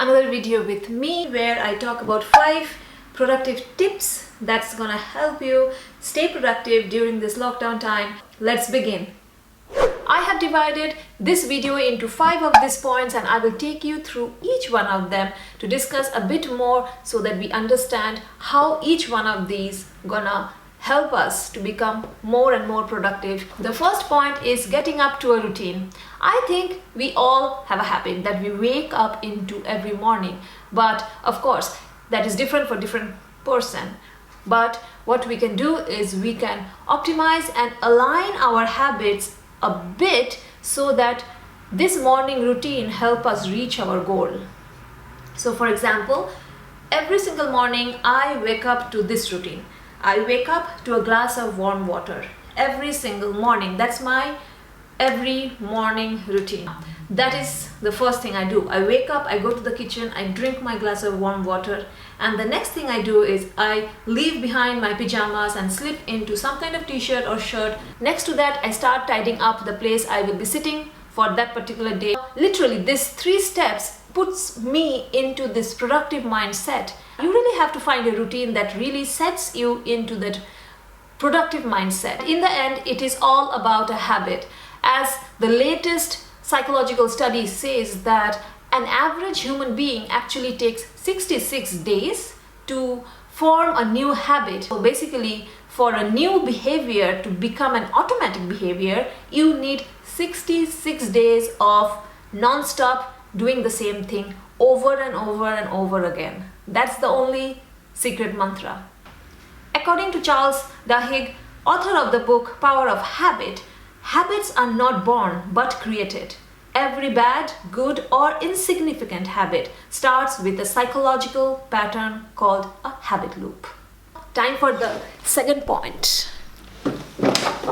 another video with me where I talk about 5 productive tips that's gonna help you stay productive during this lockdown time. Let's begin. I have divided this video into 5 of these points and I will take you through each one of them to discuss a bit more so that we understand how each one of these gonna help us to become more and more productive. The first point is getting up to a routine. I think we all have a habit that we wake up into every morning, but of course that is different for different person. But what we can do is we can optimize and align our habits a bit so that this morning routine help us reach our goal. So for example, every single morning I wake up to this routine. I wake up to a glass of warm water every single morning. That's my every morning routine. That is the first thing I do. I wake up, I go to the kitchen, I drink my glass of warm water, and the next thing I do is I leave behind my pajamas and slip into some kind of t-shirt or shirt. Next to that, I start tidying up the place I will be sitting for that particular day. Literally, these 3 steps puts me into this productive mindset. You really have to find a routine that really sets you into that productive mindset. In the end, it is all about a habit. As the latest psychological study says that an average human being actually takes 66 days to form a new habit. So basically, for a new behavior to become an automatic behavior, you need 66 days of non-stop doing the same thing over and over and over again. That's the only secret mantra. According to Charles Duhigg, author of the book Power of Habit, habits are not born but created. Every bad, good or insignificant habit starts with a psychological pattern called a habit loop. Time for the second point.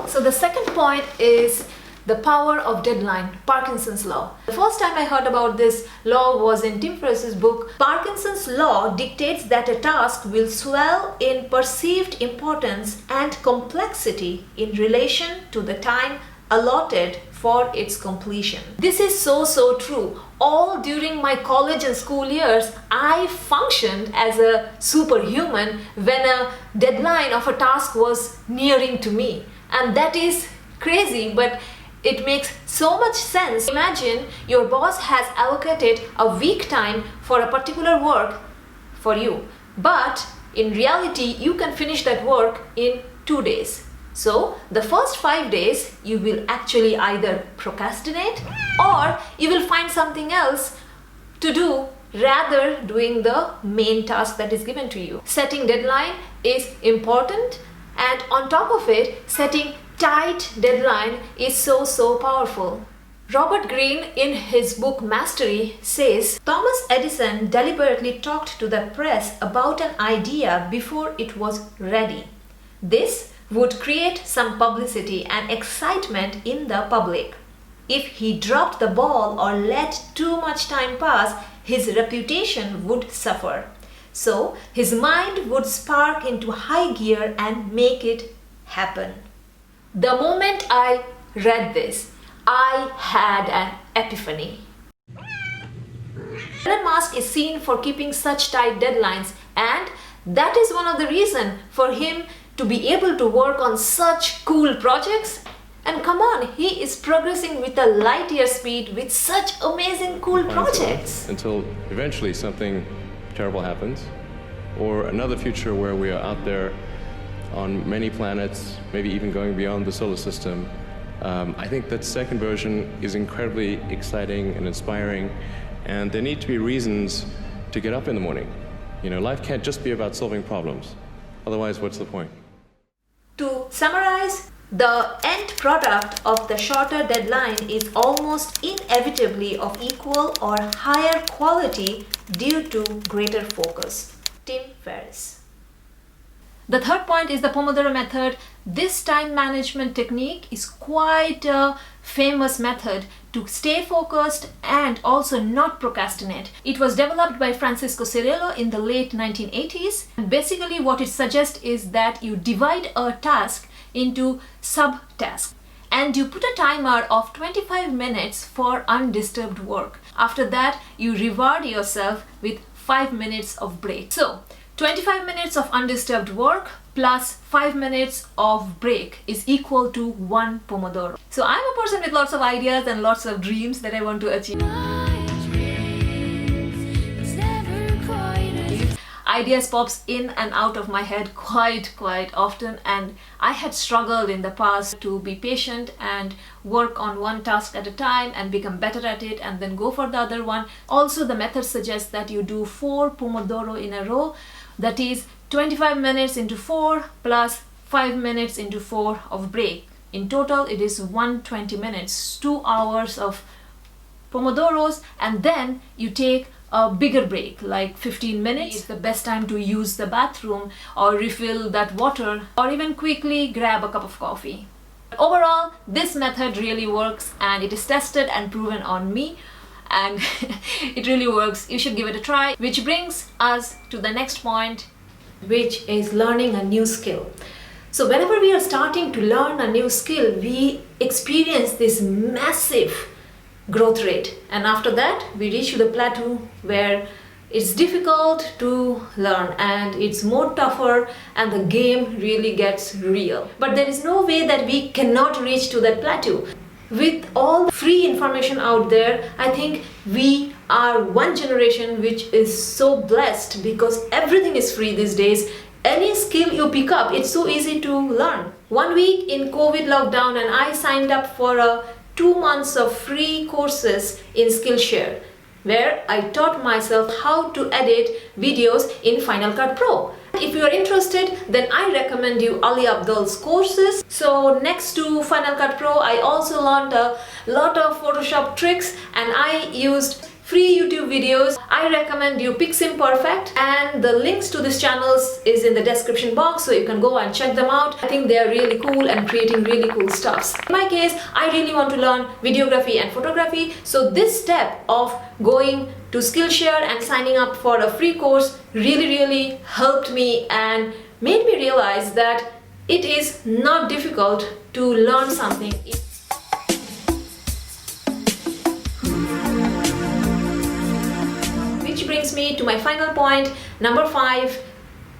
So the second point is the power of deadline, Parkinson's law. The first time I heard about this law was in Tim Ferriss's book. Parkinson's law dictates that a task will swell in perceived importance and complexity in relation to the time allotted for its completion. This is so true. All during my college and school years, I functioned as a superhuman when a deadline of a task was nearing to me. And that is crazy, but it makes so much sense. Imagine your boss has allocated a week time for a particular work for you, but in reality, you can finish that work in 2 days. So the first 5 days, you will actually either procrastinate or you will find something else to do rather doing the main task that is given to you. Setting deadline is important, and on top of it, setting tight deadline is so powerful. Robert Greene in his book Mastery says Thomas Edison deliberately talked to the press about an idea before it was ready. This would create some publicity and excitement in the public. If he dropped the ball or let too much time pass, his reputation would suffer. So his mind would spark into high gear and make it happen. The moment I read this, I had an epiphany. Elon Musk is seen for keeping such tight deadlines, and that is one of the reasons for him to be able to work on such cool projects. And come on, he is progressing with a light year speed with such amazing cool projects. Until eventually something terrible happens, or another future where we are out there on many planets, maybe even going beyond the solar system. I think that second version is incredibly exciting and inspiring, and there need to be reasons to get up in the morning. You know, life can't just be about solving problems. Otherwise, what's the point? To summarize, the end product of the shorter deadline is almost inevitably of equal or higher quality due to greater focus. Tim Ferriss. The third point is the Pomodoro Method. This time management technique is quite a famous method to stay focused and also not procrastinate. It was developed by Francisco Cirillo in the late 1980s. And basically what it suggests is that you divide a task into sub-tasks and you put a timer of 25 minutes for undisturbed work. After that, you reward yourself with 5 minutes of break. So 25 minutes of undisturbed work plus 5 minutes of break is equal to 1 Pomodoro. So I'm a person with lots of ideas and lots of dreams that I want to achieve. Ideas pops in and out of my head quite often, and I had struggled in the past to be patient and work on one task at a time and become better at it and then go for the other one. Also, the method suggests that you do 4 Pomodoro in a row, that is 25 minutes into 4 plus 5 minutes into 4 of break. In total, it is 120 minutes, 2 hours of Pomodoros, and then you take a bigger break, like 15 minutes. It's the best time to use the bathroom or refill that water or even quickly grab a cup of coffee. Overall, this method really works and it is tested and proven on me, and it really works. You should give it a try. Which brings us to the next point, which is learning a new skill. So whenever we are starting to learn a new skill, we experience this massive growth rate, and after that we reach to the plateau where it's difficult to learn and it's more tougher and the game really gets real. But there is no way that we cannot reach to that plateau. With all the free information out there, I think we are one generation which is so blessed because everything is free these days. Any skill you pick up, it's so easy to learn. 1 week in COVID lockdown and I signed up for a 2 months of free courses in Skillshare, where I taught myself how to edit videos in Final Cut Pro. If you are interested, then I recommend you Ali Abdul's courses. So next to Final Cut Pro, I also learned a lot of Photoshop tricks and I used free YouTube videos. I recommend you Piximperfect, and the links to these channels is in the description box, so you can go and check them out. I think they are really cool and creating really cool stuffs. In my case, I really want to learn videography and photography, so this step of going to Skillshare and signing up for a free course really helped me and made me realize that it is not difficult to learn something. Which brings me to my final point, number 5,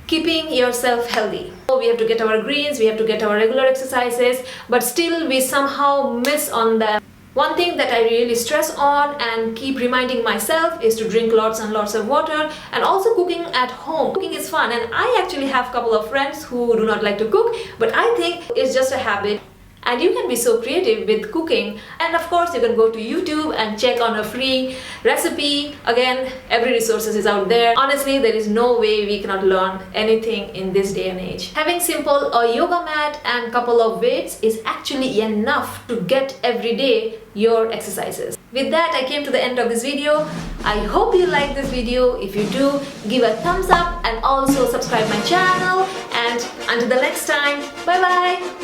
keeping yourself healthy. We have to get our greens, we have to get our regular exercises, but still we somehow miss on them. One thing that I really stress on and keep reminding myself is to drink lots and lots of water, and also cooking at home. Cooking is fun, and I actually have a couple of friends who do not like to cook, but I think it's just a habit. And you can be so creative with cooking, and of course you can go to YouTube and check on a free recipe. Again, every resource is out there. Honestly, there is no way we cannot learn anything in this day and age. Having simple a yoga mat and couple of weights is actually enough to get every day your exercises. With that, I came to the end of this video. I hope you like this video. If you do, give a thumbs up and also subscribe my channel. And until the next time, bye bye.